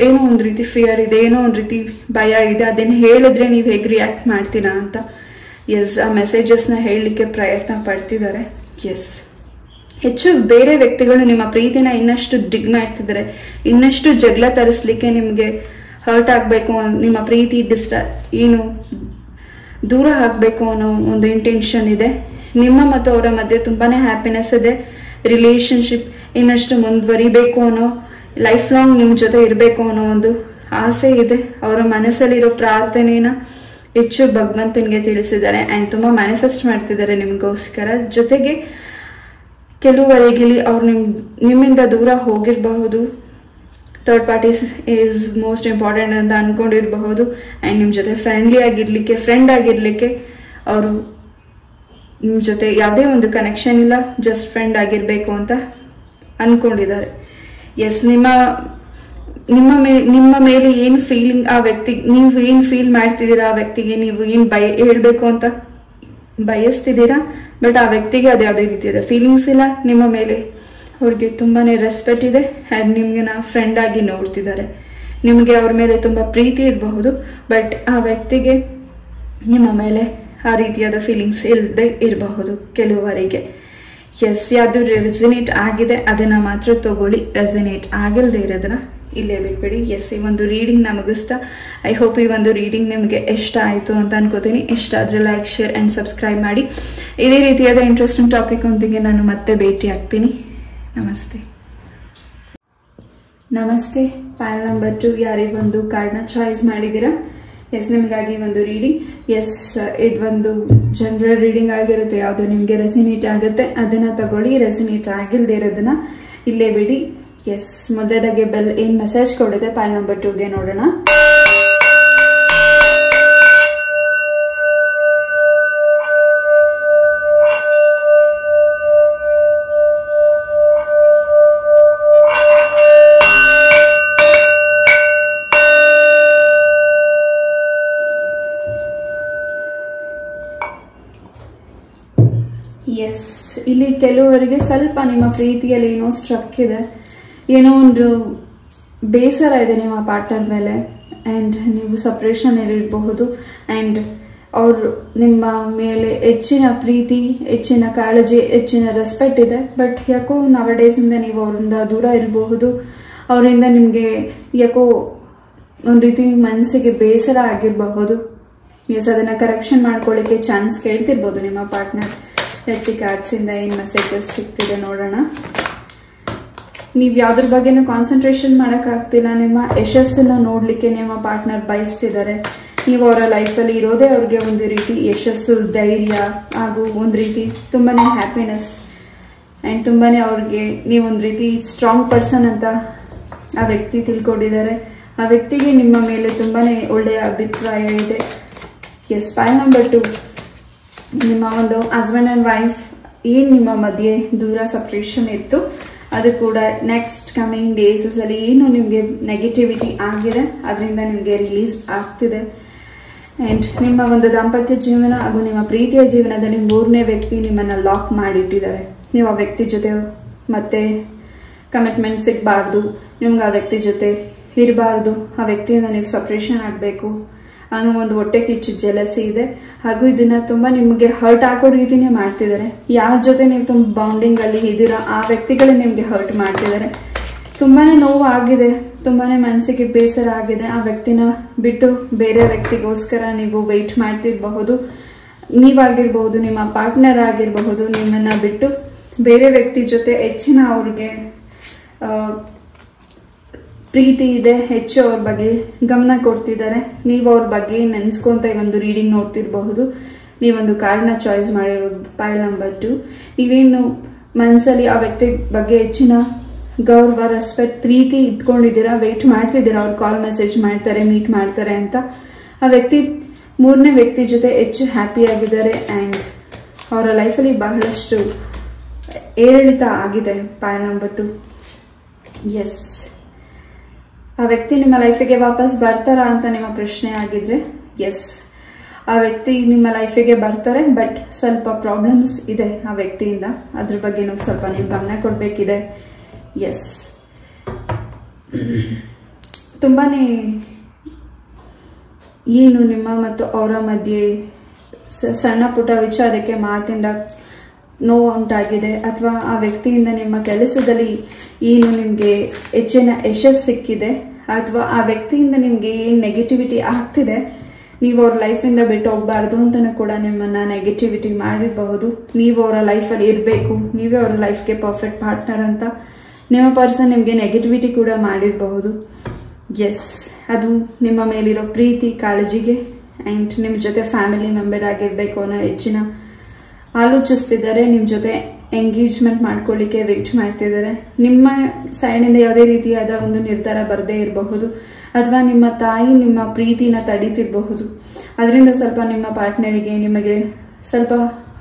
ಏನೋ ಒಂದು ರೀತಿ ಫಿಯರ್ ಇದೆ, ಏನೋ ಒಂದು ರೀತಿ ಭಯ ಇದೆ. ಅದನ್ನು ಹೇಳಿದ್ರೆ ನೀವು ಹೇಗೆ ರಿಯಾಕ್ಟ್ ಮಾಡ್ತೀರಾ ಅಂತ ಆ ಮೆಸೇಜಸ್ನ ಹೇಳಲಿಕ್ಕೆ ಪ್ರಯತ್ನ ಪಡ್ತಿದ್ದಾರೆ. ಹೆಚ್ಚು ಬೇರೆ ವ್ಯಕ್ತಿಗಳು ನಿಮ್ಮ ಪ್ರೀತಿನ ಇನ್ನಷ್ಟು ಡಿಗ್ ಮಾಡ್ತಿದ್ದಾರೆ, ಇನ್ನಷ್ಟು ಜಗಳ ತರಿಸ್ಲಿಕ್ಕೆ, ನಿಮಗೆ ಹರ್ಟ್ ಆಗಬೇಕು, ನಿಮ್ಮ ಪ್ರೀತಿ ಏನು ದೂರ ಆಗಬೇಕು ಅನ್ನೋ ಒಂದು ಇಂಟೆನ್ಷನ್ ಇದೆ. ನಿಮ್ಮ ಮತ್ತು ಅವರ ಮಧ್ಯೆ ತುಂಬಾ ಹ್ಯಾಪಿನೆಸ್ ಇದೆ. ರಿಲೇಶನ್ಶಿಪ್ ಇನ್ನಷ್ಟು ಮುಂದುವರಿಬೇಕು ಅನ್ನೋ, ಲೈಫ್ ಲಾಂಗ್ ನಿಮ್ಮ ಜೊತೆ ಇರಬೇಕು ಅನ್ನೋ ಒಂದು ಆಸೆ ಇದೆ. ಅವರ ಮನಸ್ಸಲ್ಲಿರೋ ಪ್ರಾರ್ಥನೆನ ಹೆಚ್ಚು ಭಗವಂತನಿಗೆ ತಿಳಿಸಿದ್ದಾರೆ. ಆ್ಯಂಡ್ ತುಂಬ ಮ್ಯಾನಿಫೆಸ್ಟ್ ಮಾಡ್ತಿದ್ದಾರೆ ನಿಮಗೋಸ್ಕರ. ಜೊತೆಗೆ ಕೆಲವರೆಗಿಲಿ ಅವ್ರು ನಿಮ್ಮಿಂದ ದೂರ ಹೋಗಿರಬಹುದು. Third parties is most important ಅಂತ ಅಂದ್ಕೊಂಡಿರಬಹುದು. ಆ್ಯಂಡ್ ನಿಮ್ಮ ಜೊತೆ ಫ್ರೆಂಡ್ ಆಗಿರಲಿಕ್ಕೆ ಅವರು ನಿಮ್ಮ ಜೊತೆ ಯಾವುದೇ ಒಂದು ಕನೆಕ್ಷನ್ ಇಲ್ಲ, ಜಸ್ಟ್ ಫ್ರೆಂಡ್ ಆಗಿರಬೇಕು ಅಂತ ಅಂದ್ಕೊಂಡಿದ್ದಾರೆ. ನಿಮ್ಮ ಮೇಲೆ ಏನು ಫೀಲಿಂಗ್ ಆ ವ್ಯಕ್ತಿ, ನೀವು ಏನು ಫೀಲ್ ಮಾಡ್ತಿದ್ದೀರಾ ಆ ವ್ಯಕ್ತಿಗೆ, ನೀವು ಏನು ಹೇಳಬೇಕು ಅಂತ ಬಯಸ್ತಿದ್ದೀರಾ, ಬಟ್ ಆ ವ್ಯಕ್ತಿಗೆ ಅದು ಯಾವುದೇ ರೀತಿ ಇದೆ ಫೀಲಿಂಗ್ಸ್ ಇಲ್ಲ ನಿಮ್ಮ ಮೇಲೆ. ಅವ್ರಿಗೆ ತುಂಬಾ ರೆಸ್ಪೆಕ್ಟ್ ಇದೆ. ಆ್ಯಂಡ್ ನಿಮಗೆ ಫ್ರೆಂಡ್ ಆಗಿ ನೋಡ್ತಿದ್ದಾರೆ. ನಿಮಗೆ ಅವ್ರ ಮೇಲೆ ತುಂಬ ಪ್ರೀತಿ ಇರಬಹುದು, ಬಟ್ ಆ ವ್ಯಕ್ತಿಗೆ ನಿಮ್ಮ ಮೇಲೆ ಆ ರೀತಿಯಾದ ಫೀಲಿಂಗ್ಸ್ ಇಲ್ಲದೆ ಇರಬಹುದು ಕೆಲವರಿಗೆ. ಯಾವುದು ರೆಸಿನೇಟ್ ಆಗಿದೆ ಅದನ್ನು ಮಾತ್ರ ತಗೊಳ್ಳಿ, ರೆಸಿನೇಟ್ ಆಗಿಲ್ಲದೆ ಇರೋದನ್ನ ಇಲ್ಲೇ ಬಿಟ್ಬಿಡಿ. ಈ ಒಂದು ರೀಡಿಂಗ್ ಮುಗಿಸ್ತಾ ಐ ಹೋಪ್ ಈ ಒಂದು ರೀಡಿಂಗ್ ನಿಮಗೆ ಇಷ್ಟ ಆಯಿತು ಅಂತ ಅನ್ಕೋತೀನಿ. ಇಷ್ಟ ಆದರೆ ಲೈಕ್, ಶೇರ್ ಆ್ಯಂಡ್ ಸಬ್ಸ್ಕ್ರೈಬ್ ಮಾಡಿ. ಇದೇ ರೀತಿಯಾದ ಇಂಟ್ರೆಸ್ಟಿಂಗ್ ಟಾಪಿಕ್ ಒಂದಿಗೆ ನಾನು ಮತ್ತೆ ಭೇಟಿ ಆಗ್ತೀನಿ. ನಮಸ್ತೆ. ಪ್ಯಾಲ್ ನಂಬರ್ 2 ಯಾರಿಗೊಂದು ಕಾರ್ಡ್ನ ಚಾಯ್ಸ್ ಮಾಡಿದ್ದೀರಾ? ನಿಮಗಾಗಿ ಒಂದು ರೀಡಿಂಗ್. ಇದೊಂದು ಜನರಲ್ ರೀಡಿಂಗ್ ಆಗಿರುತ್ತೆ. ಯಾವುದು ನಿಮಗೆ ರೆಸಿನೇಟ್ ಆಗುತ್ತೆ ಅದನ್ನ ತಗೊಳ್ಳಿ. ರೆಸಿನೇಟ್ ಆಗಿಲ್ಲದೆ ಇರೋದನ್ನ ಇಲ್ಲೇ ಬಿಡಿ. ಮೊದಲಾಗೆ ಬೆಲ್ ಏನ್ ಮೆಸೇಜ್ ಕೊಡುತ್ತೆ ಪ್ಯಾಲ್ ನಂಬರ್ 2ಗೆ ನೋಡೋಣ. ಇಲ್ಲಿ ಕೆಲವರಿಗೆ ಸ್ವಲ್ಪ ನಿಮ್ಮ ಪ್ರೀತಿಯಲ್ಲಿ ಏನೋ ಸ್ಟ್ರಕ್ ಇದೆ, ಏನೋ ಒಂದು ಬೇಸರ ಇದೆ ನಿಮ್ಮ ಪಾರ್ಟ್ನರ್ ಮೇಲೆ. ಆ್ಯಂಡ್ ನೀವು ಸಪ್ರೇಷನ್ ಇರಬಹುದು. ಆ್ಯಂಡ್ ಅವರು ನಿಮ್ಮ ಮೇಲೆ ಹೆಚ್ಚಿನ ಪ್ರೀತಿ, ಹೆಚ್ಚಿನ ಕಾಳಜಿ, ಹೆಚ್ಚಿನ ರೆಸ್ಪೆಕ್ಟ್ ಇದೆ. ಬಟ್ ಯಾಕೋ ನವಡೇಸಿಂದ ನೀವು ಅವರಿಂದ ದೂರ ಇರಬಹುದು. ಅವರಿಂದ ನಿಮಗೆ ಯಾಕೋ ಒಂದು ರೀತಿ ಮನಸ್ಸಿಗೆ ಬೇಸರ ಆಗಿರಬಹುದು. ಅದನ್ನು ಕರೆಕ್ಷನ್ ಮಾಡ್ಕೊಳ್ಳಿಕ್ಕೆ ಚಾನ್ಸ್ ಕೇಳ್ತಿರ್ಬೋದು ನಿಮ್ಮ ಪಾರ್ಟ್ನರ್. ಕಾರ್ಡ್ಸಿಂದ ಏನು ಮೆಸೇಜಸ್ ಸಿಗ್ತಿದೆ ನೋಡೋಣ. ನೀವು ಯಾವ್ದ್ರ ಬಗ್ಗೆನೂ ಕಾನ್ಸಂಟ್ರೇಷನ್ ಮಾಡೋಕ್ಕಾಗ್ತಿಲ್ಲ. ನಿಮ್ಮ ಯಶಸ್ಸನ್ನು ನೋಡಲಿಕ್ಕೆ ನಿಮ್ಮ ಪಾರ್ಟ್ನರ್ ಬಯಸ್ತಿದ್ದಾರೆ. ನೀವು ಅವರ ಲೈಫಲ್ಲಿ ಇರೋದೇ ಅವ್ರಿಗೆ ಒಂದು ರೀತಿ ಯಶಸ್ಸು, ಧೈರ್ಯ ಹಾಗೂ ಒಂದು ರೀತಿ ತುಂಬಾ ಹ್ಯಾಪಿನೆಸ್. ಆ್ಯಂಡ್ ತುಂಬಾ ಅವ್ರಿಗೆ ನೀವೊಂದು ರೀತಿ ಸ್ಟ್ರಾಂಗ್ ಪರ್ಸನ್ ಅಂತ ಆ ವ್ಯಕ್ತಿ ತಿಳ್ಕೊಂಡಿದ್ದಾರೆ. ಆ ವ್ಯಕ್ತಿಗೆ ನಿಮ್ಮ ಮೇಲೆ ತುಂಬಾ ಒಳ್ಳೆಯ ಅಭಿಪ್ರಾಯ ಇದೆ. ಪ್ಯಾಲ್ ನಂಬರ್ 2 ನಿಮ್ಮ ಒಂದು ಹಸ್ಬೆಂಡ್ ಆ್ಯಂಡ್ ವೈಫ್ ಏನು ನಿಮ್ಮ ಮಧ್ಯೆ ದೂರ ಸಪ್ರೇಷನ್ ಇತ್ತು, ಅದು ಕೂಡ ನೆಕ್ಸ್ಟ್ ಕಮಿಂಗ್ ಡೇಸಲ್ಲಿ ಏನು ನಿಮಗೆ ನೆಗೆಟಿವಿಟಿ ಆಗಿದೆ ಅದರಿಂದ ನಿಮಗೆ ರಿಲೀಸ್ ಆಗ್ತಿದೆ. ಆ್ಯಂಡ್ ನಿಮ್ಮ ಒಂದು ದಾಂಪತ್ಯ ಜೀವನ ಹಾಗೂ ನಿಮ್ಮ ಪ್ರೀತಿಯ ಜೀವನದಲ್ಲಿ 3ನೇ ವ್ಯಕ್ತಿ ನಿಮ್ಮನ್ನು ಲಾಕ್ ಮಾಡಿಟ್ಟಿದ್ದಾರೆ. ನೀವು ಆ ವ್ಯಕ್ತಿ ಜೊತೆ ಮತ್ತೆ ಕಮಿಟ್ಮೆಂಟ್ ಸಿಗಬಾರ್ದು, ನಿಮ್ಗೆ ಆ ವ್ಯಕ್ತಿ ಜೊತೆ ಇರಬಾರ್ದು, ಆ ವ್ಯಕ್ತಿಯಿಂದ ನೀವು ಸಪ್ರೇಷನ್ ಆಗಬೇಕು ಅನ್ನೋ ಒಂದು ಹೊಟ್ಟೆ ಕಿಚ್ಚು ಜಲಸಿ ಇದೆ. ಹಾಗೂ ಇದನ್ನ ತುಂಬಾ ನಿಮಗೆ ಹರ್ಟ್ ಆಗೋ ರೀತಿನೇ ಮಾಡ್ತಿದ್ದಾರೆ. ಯಾರ ಜೊತೆ ನೀವು ತುಂಬ ಬಾಂಡಿಂಗ್ ಅಲ್ಲಿ ಇದ್ದೀರಾ ಆ ವ್ಯಕ್ತಿಗಳೇ ನಿಮಗೆ ಹರ್ಟ್ ಮಾಡ್ತಿದ್ದಾರೆ. ತುಂಬಾನೇ ನೋವು ಆಗಿದೆ, ತುಂಬಾನೇ ಮನಸ್ಸಿಗೆ ಬೇಸರ ಆಗಿದೆ. ಆ ವ್ಯಕ್ತಿನ ಬಿಟ್ಟು ಬೇರೆ ವ್ಯಕ್ತಿಗೋಸ್ಕರ ನೀವು ವೆಯ್ಟ್ ಮಾಡ್ತಿರಬಹುದು. ನೀವಾಗಿರ್ಬಹುದು, ನಿಮ್ಮ ಪಾರ್ಟ್ನರ್ ಆಗಿರಬಹುದು, ನಿಮ್ಮನ್ನ ಬಿಟ್ಟು ಬೇರೆ ವ್ಯಕ್ತಿ ಜೊತೆ ಹೆಚ್ಚಿನ ಅವ್ರಿಗೆ ಪ್ರೀತಿ ಇದೆ, ಹೆಚ್ಚು ಅವ್ರ ಬಗ್ಗೆ ಗಮನ ಕೊಡ್ತಿದ್ದಾರೆ. ನೀವು ಅವ್ರ ಬಗ್ಗೆ ನೆನೆಸ್ಕೊಂತ ಈ ಒಂದು ರೀಡಿಂಗ್ ನೋಡ್ತಿರಬಹುದು. ನೀವೊಂದು ಕಾರ್ಡ್ನ ಚಾಯ್ಸ್ ಮಾಡಿರೋದು ಪೈಲ್ ನಂಬರ್ 2. ನೀವೇನು ಮನಸ್ಸಲ್ಲಿ ಆ ವ್ಯಕ್ತಿ ಬಗ್ಗೆ ಹೆಚ್ಚಿನ ಗೌರವ, ರೆಸ್ಪೆಕ್ಟ್, ಪ್ರೀತಿ ಇಟ್ಕೊಂಡಿದ್ದೀರಾ, ವೆಯ್ಟ್ ಮಾಡ್ತಿದ್ದೀರಾ ಅವ್ರು ಕಾಲ್ ಮೆಸೇಜ್ ಮಾಡ್ತಾರೆ, ಮೀಟ್ ಮಾಡ್ತಾರೆ ಅಂತ. ಆ ವ್ಯಕ್ತಿ ಮೂರನೇ ವ್ಯಕ್ತಿ ಜೊತೆ ಹೆಚ್ಚು ಹ್ಯಾಪಿ ಆಗಿದ್ದಾರೆ ಆ್ಯಂಡ್ ಅವರ ಲೈಫಲ್ಲಿ ಬಹಳಷ್ಟು ಏರಿಳಿತ ಆಗಿದೆ. ಪೈಲ್ ನಂಬರ್ 2. ಎಸ್, ಆ ವ್ಯಕ್ತಿ ನಿಮ್ಮ ಲೈಫಿಗೆ ವಾಪಸ್ ಬರ್ತಾರಾ ಅಂತ ನಿಮ್ಮ ಪ್ರಶ್ನೆ ಆಗಿದ್ರೆ ಎಸ್, ಆ ವ್ಯಕ್ತಿ ನಿಮ್ಮ ಲೈಫಿಗೆ ಬರ್ತಾರೆ. ಬಟ್ ಸ್ವಲ್ಪ ಪ್ರಾಬ್ಲಮ್ಸ್ ಇದೆ ಆ ವ್ಯಕ್ತಿಯಿಂದ, ಅದ್ರ ಬಗ್ಗೆ ಸ್ವಲ್ಪ ನೀವು ಗಮನ ಕೊಡಬೇಕಿದೆ. ಎಸ್, ತುಂಬಾನೇ ಏನು ನಿಮ್ಮ ಮತ್ತು ಅವರ ಮಧ್ಯೆ ಸಣ್ಣ ಪುಟ್ಟ ವಿಚಾರಕ್ಕೆ ಮಾತಿಂದ ನೋವು ಉಂಟಾಗಿದೆ, ಅಥವಾ ಆ ವ್ಯಕ್ತಿಯಿಂದ ನಿಮ್ಮ ಕೆಲಸದಲ್ಲಿ ಏನು ನಿಮಗೆ ಹೆಚ್ಚಿನ ಯಶಸ್ಸು ಸಿಕ್ಕಿದೆ, ಅಥವಾ ಆ ವ್ಯಕ್ತಿಯಿಂದ ನಿಮಗೆ ಏನು ನೆಗೆಟಿವಿಟಿ ಆಗ್ತಿದೆ, ನೀವು ಅವ್ರ ಲೈಫಿಂದ ಬಿಟ್ಟು ಹೋಗಬಾರ್ದು ಅಂತಲೂ ಕೂಡ ನಿಮ್ಮನ್ನ ನೆಗೆಟಿವಿಟಿ ಮಾಡಿರಬಹುದು. ನೀವು ಅವರ ಲೈಫಲ್ಲಿ ಇರಬೇಕು, ನೀವೇ ಅವರ ಲೈಫ್ಗೆ ಪರ್ಫೆಕ್ಟ್ ಪಾರ್ಟ್ನರ್ ಅಂತ ನಿಮ್ಮ ಪರ್ಸನ್ ನಿಮಗೆ ನೆಗೆಟಿವಿಟಿ ಕೂಡ ಮಾಡಿರಬಹುದು. ಎಸ್, ಅದು ನಿಮ್ಮ ಮೇಲಿರೋ ಪ್ರೀತಿ, ಕಾಳಜಿಗೆ ಆ್ಯಂಡ್ ನಿಮ್ಮ ಜೊತೆ ಫ್ಯಾಮಿಲಿ ಮೆಂಬರ್ ಆಗಿರಬೇಕು ಅನ್ನೋ ಹೆಚ್ಚಿನ ಆಲೋಚಿಸ್ತಿದ್ದಾರೆ. ನಿಮ್ಮ ಜೊತೆ ಎಂಗೇಜ್ಮೆಂಟ್ ಮಾಡ್ಕೊಳ್ಳಿಕ್ಕೆ ವೇಟ್ ಮಾಡ್ತಿದ್ದಾರೆ. ನಿಮ್ಮ ಸೈಡಿಂದ ಯಾವುದೇ ರೀತಿಯಾದ ಒಂದು ನಿರ್ಧಾರ ಬರದೇ ಇರಬಹುದು, ಅಥವಾ ನಿಮ್ಮ ತಾಯಿ ನಿಮ್ಮ ಪ್ರೀತಿನ ತಡೀತಿರಬಹುದು. ಅದರಿಂದ ಸ್ವಲ್ಪ ನಿಮ್ಮ ಪಾರ್ಟ್ನರಿಗೆ ನಿಮಗೆ ಸ್ವಲ್ಪ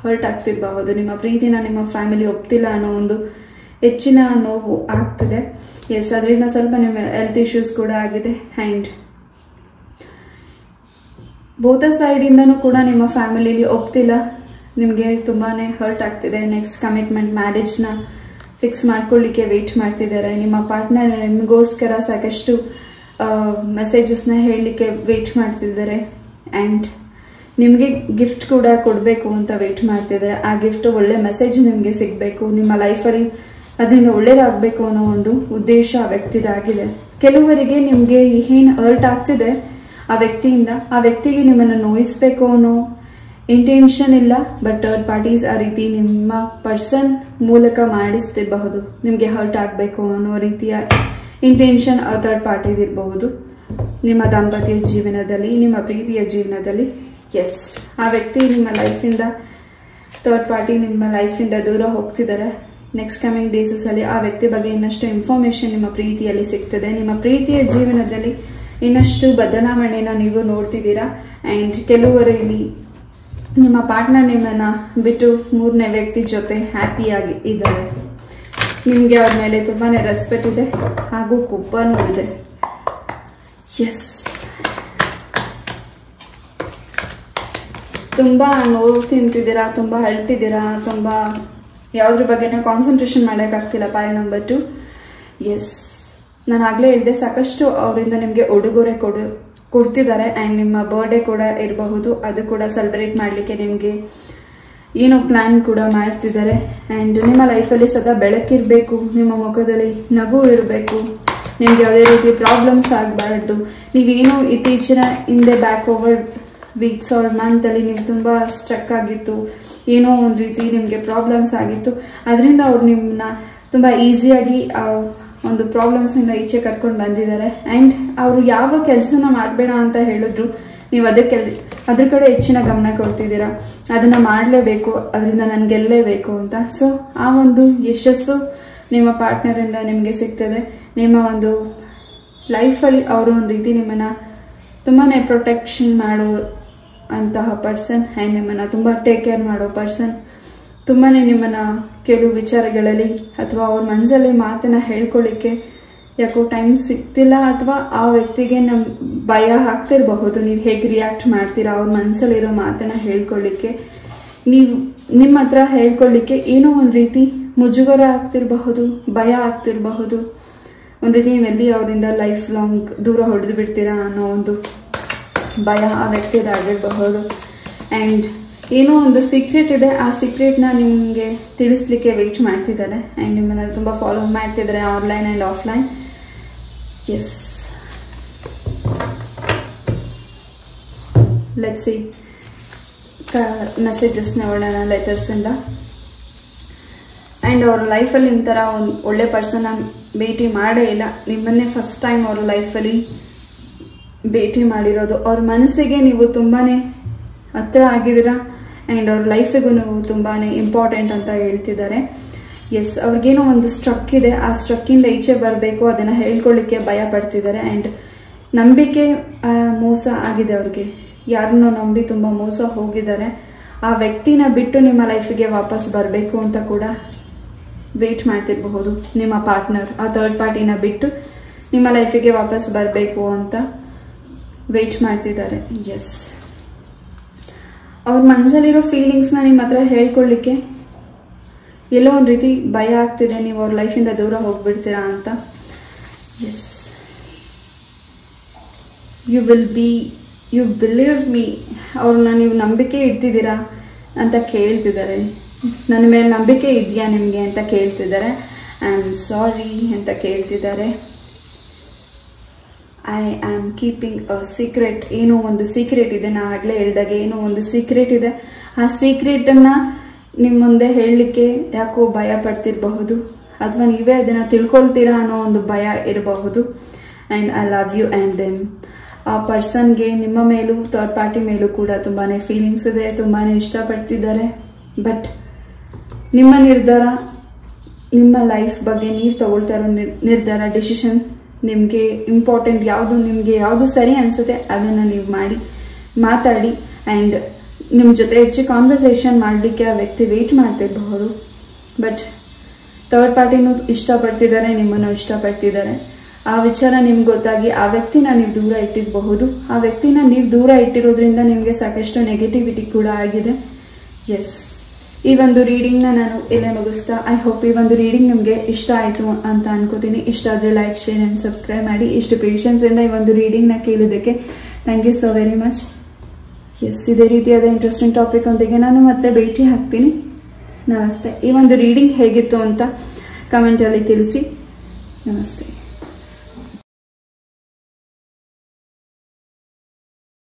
ಹರ್ಟ್ ಆಗ್ತಿರಬಹುದು. ನಿಮ್ಮ ಪ್ರೀತಿನ ನಿಮ್ಮ ಫ್ಯಾಮಿಲಿ ಒಪ್ತಿಲ್ಲ ಅನ್ನೋ ಒಂದು ಹೆಚ್ಚಿನ ನೋವು ಆಗ್ತಿದೆ. ಎಸ್, ಅದರಿಂದ ಸ್ವಲ್ಪ ನಿಮ್ಮ ಹೆಲ್ತ್ ಇಶ್ಯೂಸ್ ಕೂಡ ಆಗಿದೆ ಆ್ಯಂಡ್ ಬೋಥ ಸೈಡಿಂದನೂ ಕೂಡ ನಿಮ್ಮ ಫ್ಯಾಮಿಲಿಲಿ ಒಪ್ತಿಲ್ಲ, ನಿಮಗೆ ತುಂಬಾನೇ ಹರ್ಟ್ ಆಗ್ತಿದೆ. ನೆಕ್ಸ್ಟ್ ಕಮಿಟ್ಮೆಂಟ್, ಮ್ಯಾರೇಜ್ನ ಫಿಕ್ಸ್ ಮಾಡ್ಕೊಳ್ಳಿಕ್ಕೆ ವೇಟ್ ಮಾಡ್ತಿದ್ದಾರೆ. ನಿಮ್ಮ ಪಾರ್ಟ್ನರ್ ನಿಮಗೋಸ್ಕರ ಸಾಕಷ್ಟು ಮೆಸೇಜಸ್ನ ಹೇಳಲಿಕ್ಕೆ ವೇಟ್ ಮಾಡ್ತಿದ್ದಾರೆ ಆ್ಯಂಡ್ ನಿಮಗೆ ಗಿಫ್ಟ್ ಕೂಡ ಕೊಡಬೇಕು ಅಂತ ವೇಟ್ ಮಾಡ್ತಿದ್ದಾರೆ. ಆ ಗಿಫ್ಟ್ ಒಳ್ಳೆ ಮೆಸೇಜ್ ನಿಮಗೆ ಸಿಗಬೇಕು, ನಿಮ್ಮ ಲೈಫಲ್ಲಿ ಅದರಿಂದ ಒಳ್ಳೇದಾಗಬೇಕು ಅನ್ನೋ ಒಂದು ಉದ್ದೇಶ ಆ ವ್ಯಕ್ತಿದಾಗಿದೆ. ಕೆಲವರಿಗೆ ನಿಮಗೆ ಏನು ಹರ್ಟ್ ಆಗ್ತಿದೆ ಆ ವ್ಯಕ್ತಿಯಿಂದ, ಆ ವ್ಯಕ್ತಿಗೆ ನಿಮ್ಮನ್ನು ನೋಯಿಸ್ಬೇಕು ಅನ್ನೋ ಇಂಟೆನ್ಷನ್ ಇಲ್ಲ, ಬಟ್ ಥರ್ಡ್ ಪಾರ್ಟೀಸ್ ಆ ರೀತಿ ನಿಮ್ಮ ಪರ್ಸನ್ ಮೂಲಕ ಮಾಡಿಸ್ತಿರಬಹುದು. ನಿಮಗೆ ಹರ್ಟ್ ಆಗಬೇಕು ಅನ್ನೋ ರೀತಿಯ ಇಂಟೆನ್ಷನ್ ಆ ಥರ್ಡ್ ಪಾರ್ಟಿದಿರಬಹುದು ನಿಮ್ಮ ದಾಂಪತ್ಯ ಜೀವನದಲ್ಲಿ, ನಿಮ್ಮ ಪ್ರೀತಿಯ ಜೀವನದಲ್ಲಿ. ಎಸ್, ಆ ವ್ಯಕ್ತಿ ನಿಮ್ಮ ಲೈಫಿಂದ, ಥರ್ಡ್ ಪಾರ್ಟಿ ನಿಮ್ಮ ಲೈಫಿಂದ ದೂರ ಹೋಗ್ತಿದ್ದಾರೆ. ನೆಕ್ಸ್ಟ್ ಕಮಿಂಗ್ ಡೇಸಲ್ಲಿ ಆ ವ್ಯಕ್ತಿ ಬಗ್ಗೆ ಇನ್ನಷ್ಟು ಇನ್ಫಾರ್ಮೇಶನ್ ನಿಮ್ಮ ಪ್ರೀತಿಯಲ್ಲಿ ಸಿಗ್ತದೆ. ನಿಮ್ಮ ಪ್ರೀತಿಯ ಜೀವನದಲ್ಲಿ ಇನ್ನಷ್ಟು ಬದಲಾವಣೆನ ನೀವು ನೋಡ್ತಿದ್ದೀರಾ ಆ್ಯಂಡ್ ಕೆಲವರು ಇಲ್ಲಿ ನಿಮ್ಮ ಪಾರ್ಟ್ನರ್ ನಿಮ್ಮನ್ನ ಬಿಟ್ಟು ಮೂರನೇ ವ್ಯಕ್ತಿ ಜೊತೆ ಹ್ಯಾಪಿಯಾಗಿ ಇದ್ದಾರೆ. ನಿಮಗೆ ಅವ್ರ ಮೇಲೆ ತುಂಬಾನೇ ರೆಸ್ಪೆಕ್ಟ್ ಇದೆ ಹಾಗೂ ಕೋಪನೂ ಇದೆ. ಎಸ್, ತುಂಬಾ ನೋವು ತಿಂತಿದ್ದೀರಾ, ತುಂಬಾ ಅಳ್ತಿದ್ದೀರಾ, ತುಂಬಾ ಯಾವುದ್ರ ಬಗ್ಗೆನೂ ಕಾನ್ಸಂಟ್ರೇಷನ್ ಮಾಡೋಕ್ಕಾಗ್ತಿಲ್ಲ. Pile number 2. ಎಸ್, ನಾನು ಆಗಲೇ ಹೇಳಿದೆ, ಸಾಕಷ್ಟು ಅವರಿಂದ ನಿಮಗೆ ಉಡುಗೊರೆ ಕೊಡ್ತಿದ್ದಾರೆ ಆ್ಯಂಡ್ ನಿಮ್ಮ ಬರ್ಡೇ ಕೂಡ ಇರಬಹುದು, ಅದು ಕೂಡ ಸೆಲೆಬ್ರೇಟ್ ಮಾಡಲಿಕ್ಕೆ ನಿಮಗೆ ಏನೋ ಪ್ಲಾನ್ ಕೂಡ ಮಾಡ್ತಿದ್ದಾರೆ. ಆ್ಯಂಡ್ ನಿಮ್ಮ ಲೈಫಲ್ಲಿ ಸದಾ ಬೆಳಕಿರಬೇಕು, ನಿಮ್ಮ ಮುಖದಲ್ಲಿ ನಗು ಇರಬೇಕು, ನಿಮ್ಗೆ ಯಾವುದೇ ರೀತಿ ಪ್ರಾಬ್ಲಮ್ಸ್ ಆಗಬಾರ್ದು. ನೀವೇನೋ ಇತ್ತೀಚಿನ ಹಿಂದೆ ಬ್ಯಾಕ್ ಓವರ್ ವೀಕ್ಸ್ ಆರ್ ಮಂತಲ್ಲಿ ನೀವು ತುಂಬ ಸ್ಟ್ರಕ್ ಆಗಿತ್ತು, ಏನೋ ಒಂದು ರೀತಿ ನಿಮಗೆ ಪ್ರಾಬ್ಲಮ್ಸ್ ಆಗಿತ್ತು, ಅದರಿಂದ ಅವ್ರು ನಿಮ್ಮನ್ನ ತುಂಬ ಈಸಿಯಾಗಿ ಒಂದು ಪ್ರಾಬ್ಲಮ್ಸಿಂದ ಈಚೆ ಕರ್ಕೊಂಡು ಬಂದಿದ್ದಾರೆ. ಆ್ಯಂಡ್ ಅವರು ಯಾವ ಕೆಲಸನ ಮಾಡಬೇಡ ಅಂತ ಹೇಳಿದ್ರು, ನೀವು ಅದ್ರ ಕಡೆ ಹೆಚ್ಚಿನ ಗಮನ ಕೊಡ್ತಿದ್ದೀರಾ, ಅದನ್ನ ಮಾಡಲೇಬೇಕು, ಅದರಿಂದ ನಾನು ಗೆಲ್ಲೇಬೇಕು ಅಂತ. ಸೊ ಆ ಒಂದು ಯಶಸ್ಸು ನಿಮ್ಮ ಪಾರ್ಟ್ನರಿಂದ ನಿಮಗೆ ಸಿಗ್ತದೆ. ನಿಮ್ಮ ಒಂದು ಲೈಫಲ್ಲಿ ಅವರು ಒಂದು ರೀತಿ ನಿಮ್ಮನ್ನ ತುಂಬಾ ಪ್ರೊಟೆಕ್ಷನ್ ಮಾಡೋ ಅಂತಹ ಪರ್ಸನ್ ಆ್ಯಂಡ್ ನಿಮ್ಮನ್ನು ತುಂಬ ಟೇಕ್ ಕೇರ್ ಮಾಡೋ ಪರ್ಸನ್. ತುಂಬಾ ನಿಮ್ಮನ್ನು ಕೆಲವು ವಿಚಾರಗಳಲ್ಲಿ ಅಥವಾ ಅವ್ರ ಮನಸ್ಸಲ್ಲಿ ಮಾತನ್ನ ಹೇಳ್ಕೊಳ್ಳಿಕ್ಕೆ ಯಾಕೋ ಟೈಮ್ ಸಿಗ್ತಿಲ್ಲ, ಅಥವಾ ಆ ವ್ಯಕ್ತಿಗೆ ನಮ್ಮ ಭಯ ಆಗ್ತಿರಬಹುದು, ನೀವು ಹೇಗೆ ರಿಯಾಕ್ಟ್ ಮಾಡ್ತೀರಾ ಅವ್ರ ಮನಸ್ಸಲ್ಲಿರೋ ಮಾತನ್ನ ಹೇಳ್ಕೊಳ್ಳಿಕ್ಕೆ. ನೀವು ನಿಮ್ಮ ಹತ್ರ ಹೇಳ್ಕೊಳ್ಳಿಕ್ಕೆ ಏನೋ ಒಂದು ರೀತಿ ಮುಜುಗರ ಆಗ್ತಿರಬಹುದು, ಭಯ ಆಗ್ತಿರಬಹುದು, ಒಂದು ರೀತಿ ನೀವೆಲ್ಲಿ ಅವರಿಂದ ಲೈಫ್ ಲಾಂಗ್ ದೂರ ಹೊಡೆದು ಬಿಡ್ತೀರಾ ಅನ್ನೋ ಒಂದು ಭಯ ಆ ವ್ಯಕ್ತಿದಾಗಿರಬಹುದು. ಆ್ಯಂಡ್ ಏನೋ ಒಂದು ಸೀಕ್ರೆಟ್ ಇದೆ, ಆ ಸೀಕ್ರೆಟ್ನ ನಿಮಗೆ ತಿಳಿಸ್ಲಿಕ್ಕೆ ವೇಟ್ ಮಾಡ್ತಿದ್ದಾರೆ ಆ್ಯಂಡ್ ನಿಮ್ಮನ್ನು ತುಂಬ ಫಾಲೋ ಮಾಡ್ತಿದ್ದಾರೆ online and offline. Yes, let's see messages ನೋಡೋಣ ಲೆಟರ್ಸಿಂದ. ಆ್ಯಂಡ್ ಅವ್ರ ಲೈಫಲ್ಲಿ ನಿಮ್ಮ ಥರ ಒಂದು ಒಳ್ಳೆ ಪರ್ಸನ್ನ ಭೇಟಿ ಮಾಡೇ ಇಲ್ಲ. ನಿಮ್ಮನ್ನೇ ಫಸ್ಟ್ ಟೈಮ್ ಅವ್ರ ಲೈಫಲ್ಲಿ ಭೇಟಿ ಮಾಡಿರೋದು. ಅವ್ರ ಮನಸ್ಸಿಗೆ ನೀವು ತುಂಬಾ ಹತ್ರ ಆಗಿದ್ದೀರಾ ಆ್ಯಂಡ್ ಅವ್ರ ಲೈಫಿಗೂ ನೀವು ತುಂಬಾ ಇಂಪಾರ್ಟೆಂಟ್ ಅಂತ ಹೇಳ್ತಿದ್ದಾರೆ. ಎಸ್, ಅವ್ರಿಗೇನೋ ಒಂದು ಸ್ಟ್ರಕ್ ಇದೆ, ಆ ಸ್ಟ್ರಕ್ಕಿಂದ ಈಚೆ ಬರಬೇಕು, ಅದನ್ನು ಹೇಳ್ಕೊಳ್ಳಿಕ್ಕೆ ಭಯ ಪಡ್ತಿದ್ದಾರೆ. ಆ್ಯಂಡ್ ನಂಬಿಕೆ ಮೋಸ ಆಗಿದೆ ಅವ್ರಿಗೆ. ಯಾರನ್ನೋ ನಂಬಿ ತುಂಬ ಮೋಸ ಹೋಗಿದ್ದಾರೆ. ಆ ವ್ಯಕ್ತಿನ ಬಿಟ್ಟು ನಿಮ್ಮ ಲೈಫಿಗೆ ವಾಪಸ್ ಬರಬೇಕು ಅಂತ ಕೂಡ ವೆಯ್ಟ್ ಮಾಡ್ತಿರಬಹುದು. ನಿಮ್ಮ ಪಾರ್ಟ್ನರ್ ಆ ಥರ್ಡ್ ಪಾರ್ಟಿನ ಬಿಟ್ಟು ನಿಮ್ಮ ಲೈಫಿಗೆ ವಾಪಸ್ ಬರಬೇಕು ಅಂತ ವೆಯ್ಟ್ ಮಾಡ್ತಿದ್ದಾರೆ. ಎಸ್, ಅವ್ರ ಮನಸ್ಸಲ್ಲಿರೋ ಫೀಲಿಂಗ್ಸ್ನ ನಿಮ್ಮ ಹತ್ರ ಹೇಳ್ಕೊಳ್ಳಿಕ್ಕೆ ಎಲ್ಲೋ ಒಂದು ರೀತಿ ಭಯ ಆಗ್ತಿದೆ, ನೀವು ಅವ್ರ ಲೈಫಿಂದ ದೂರ ಹೋಗ್ಬಿಡ್ತೀರಾ ಅಂತ. ಎಸ್, ಯು ಬಿಲೀವ್ ಮೀ, ಅವ್ರನ್ನ ನೀವು ನಂಬಿಕೆ ಇಡ್ತಿದ್ದೀರಾ ಅಂತ ಕೇಳ್ತಿದ್ದಾರೆ. ನನ್ನ ಮೇಲೆ ನಂಬಿಕೆ ಇದೆಯಾ ನಿಮಗೆ ಅಂತ ಕೇಳ್ತಿದ್ದಾರೆ. ಐ ಆಮ್ ಸಾರಿ ಅಂತ ಕೇಳ್ತಿದ್ದಾರೆ. I am keeping a secret, ಏನೋ ಒಂದು ಸೀಕ್ರೆಟ್ ಇದೆ, ನಾ ಆಗಲೇ ಹೇಳ್ದಾಗೆ ಏನೋ ಒಂದು ಸೀಕ್ರೆಟ್ ಇದೆ. ಆ ಸೀಕ್ರೆಟನ್ನು ನಿಮ್ಮ ಮುಂದೆ ಹೇಳಲಿಕ್ಕೆ ಯಾಕೋ ಭಯ ಪಡ್ತಿರಬಹುದು, ಅಥವಾ ನೀವೇ ಅದನ್ನು ತಿಳ್ಕೊಳ್ತೀರಾ ಅನ್ನೋ ಒಂದು ಭಯ ಇರಬಹುದು. And I love you and them. ಆ ಪರ್ಸನ್ಗೆ ನಿಮ್ಮ ಮೇಲೂ ಥರ್ಡ್ ಪಾರ್ಟಿ ಮೇಲೂ ಕೂಡ ತುಂಬಾ ಫೀಲಿಂಗ್ಸ್ ಇದೆ, ತುಂಬಾ ಇಷ್ಟಪಡ್ತಿದ್ದಾರೆ. ಬಟ್ ನಿಮ್ಮ ನಿರ್ಧಾರ, ನಿಮ್ಮ ಲೈಫ್ ಬಗ್ಗೆ ನೀವು ತಗೊಳ್ತಾ ಇರೋ ನಿರ್ಧಾರ, ಡಿಸಿಷನ್ ನಿಮಗೆ ಇಂಪಾರ್ಟೆಂಟ್. ನಿಮಗೆ ಯಾವುದು ಸರಿ ಅನಿಸುತ್ತೆ ಅದನ್ನು ನೀವು ಮಾತಾಡಿ. ಆ್ಯಂಡ್ ನಿಮ್ಮ ಜೊತೆ ಹೆಚ್ಚು ಕಾನ್ವರ್ಸೇಷನ್ ಮಾಡಲಿಕ್ಕೆ ಆ ವ್ಯಕ್ತಿ ವೆಯ್ಟ್ ಮಾಡ್ತಿರಬಹುದು. ಬಟ್ ಥರ್ಡ್ ಪಾರ್ಟಿನೂ ಇಷ್ಟಪಡ್ತಿದ್ದಾರೆ, ನಿಮ್ಮನ್ನು ಇಷ್ಟಪಡ್ತಿದ್ದಾರೆ. ಆ ವಿಚಾರ ನಿಮ್ಗೆ ಗೊತ್ತಾಗಿ ಆ ವ್ಯಕ್ತಿನ ನೀವು ದೂರ ಇಟ್ಟಿರಬಹುದು. ಆ ವ್ಯಕ್ತಿನ ನೀವು ದೂರ ಇಟ್ಟಿರೋದ್ರಿಂದ ನಿಮಗೆ ಸಾಕಷ್ಟು ನೆಗೆಟಿವಿಟಿ ಕೂಡ ಆಗಿದೆ. ಎಸ್, ಈ ಒಂದು ರೀಡಿಂಗ್ನ ನಾನು ಇಲ್ಲೇ ಮುಗಿಸ್ತಾ, ಐ ಹೋಪ್ ಈ ಒಂದು ರೀಡಿಂಗ್ ನಿಮಗೆ ಇಷ್ಟ ಆಯಿತು ಅಂತ ಅನ್ಕೋತೀನಿ. ಇಷ್ಟ ಆದರೆ ಲೈಕ್, ಶೇರ್ ಆ್ಯಂಡ್ ಸಬ್ಸ್ಕ್ರೈಬ್ ಮಾಡಿ. ಇಷ್ಟು ಪೇಷನ್ಸಿಂದ ಈ ಒಂದು ರೀಡಿಂಗ್ನ ಕೇಳಿದ್ದಕ್ಕೆ thank you so very much. Yes, ಇದೇ ರೀತಿಯಾದ ಇಂಟ್ರೆಸ್ಟಿಂಗ್ ಟಾಪಿಕ್ ಒಂದಿಗೆ ನಾನು ಮತ್ತೆ ಭೇಟಿ ಆಗ್ತೀನಿ. ನಮಸ್ತೆ. ಈ ಒಂದು ರೀಡಿಂಗ್ ಹೇಗಿತ್ತು ಅಂತ ಕಮೆಂಟಲ್ಲಿ ತಿಳಿಸಿ. ನಮಸ್ತೆ.